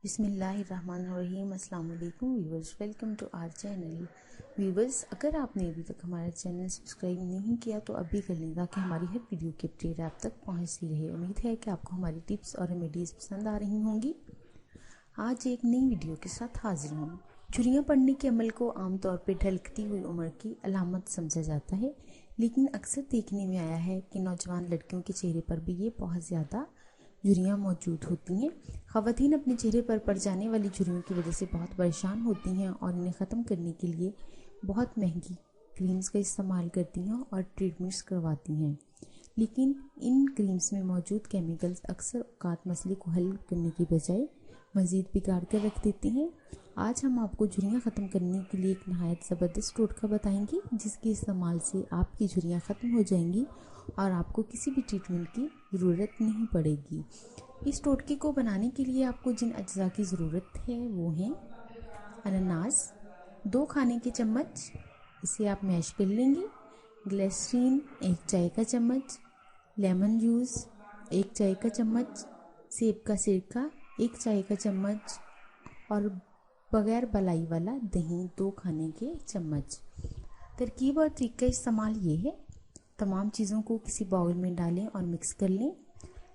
बिस्मिल्लाहिर्रहमानिर्रहीम। अस्सलाम वालेकुम viewers, welcome to our channel. Viewers, अगर आपने अभी तक हमारा चैनल सब्सक्राइब नहीं किया तो अभी कर लें ताकि हमारी हर वीडियो की अपडेट आप तक पहुंचती रहे। उम्मीद है कि आपको हमारी टिप्स और रेमेडीज़ पसंद आ रही होंगी। आज एक नई वीडियो के साथ हाजिर हूँ। झुर्रियाँ पड़ने के अमल को आमतौर पर ढलकती हुई उम्र की अलामत समझा जाता है, लेकिन अक्सर देखने में आया है कि नौजवान लड़कियों के चेहरे पर भी ये बहुत ज़्यादा झुर्रियाँ मौजूद होती हैं। ख़वातीन अपने चेहरे पर पड़ जाने वाली झुर्रियों की वजह से बहुत परेशान होती हैं और इन्हें ख़त्म करने के लिए बहुत महंगी क्रीम्स का इस्तेमाल करती हैं और ट्रीटमेंट्स करवाती हैं, लेकिन इन क्रीम्स में मौजूद केमिकल्स अक्सर औकात मसले को हल करने की बजाय मज़ीद बिगाड़ कर रख देते हैं। आज हम आपको झुर्रियाँ ख़त्म करने के लिए एक नहायत ज़बरदस्त टोटका बताएंगे, जिसके इस्तेमाल से आपकी झुर्रियाँ ख़त्म हो जाएंगी और आपको किसी भी ट्रीटमेंट की ज़रूरत नहीं पड़ेगी। इस टोटके को बनाने के लिए आपको जिन अज्जा की ज़रूरत है वो हैं अनानास 2 खाने के चम्मच, इसे आप मैश कर लेंगे। ग्लिसरीन 1 चाय का चम्मच, लेमन जूस 1 चाय का चम्मच, सेब का सिरका 1 चाय का चम्मच और बगैर बलाई वाला दही 2 खाने के चम्मच। तरकीब और तरीका इस्तेमाल ये है, तमाम चीज़ों को किसी बाउल में डालें और मिक्स कर लें।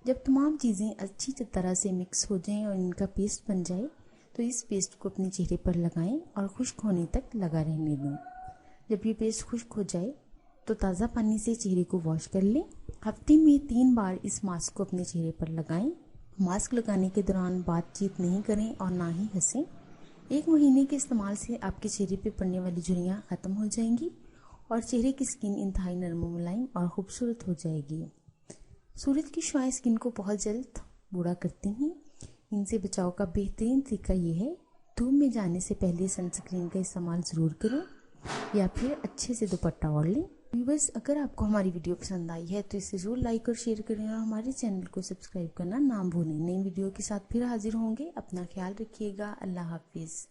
जब तमाम चीज़ें अच्छी तरह से मिक्स हो जाएं और इनका पेस्ट बन जाए तो इस पेस्ट को अपने चेहरे पर लगाएं और खुश्क होने तक लगा रहने दें। जब ये पेस्ट खुश्क हो जाए तो ताज़ा पानी से चेहरे को वॉश कर लें। हफ्ते में 3 बार इस मास्क को अपने चेहरे पर लगाएं। मास्क लगाने के दौरान बातचीत नहीं करें और ना ही हंसें। 1 महीने के इस्तेमाल से आपके चेहरे पर पड़ने वाली झुर्रियाँ ख़त्म हो जाएंगी और चेहरे की स्किन इंतहाई नरम मुलायम और खूबसूरत हो जाएगी। सूरज की शुआएं स्किन को बहुत जल्द बूढ़ा करती हैं। इनसे बचाव का बेहतरीन तरीका ये है, धूप में जाने से पहले सनस्क्रीन का इस्तेमाल ज़रूर करें या फिर अच्छे से दुपट्टा ओढ़ लें। व्यूअर्स, अगर आपको हमारी वीडियो पसंद आई है तो इसे ज़रूर लाइक और शेयर करें और हमारे चैनल को सब्सक्राइब करना ना भूलें। नई वीडियो के साथ फिर हाजिर होंगे। अपना ख्याल रखिएगा। अल्लाह हाफिज़।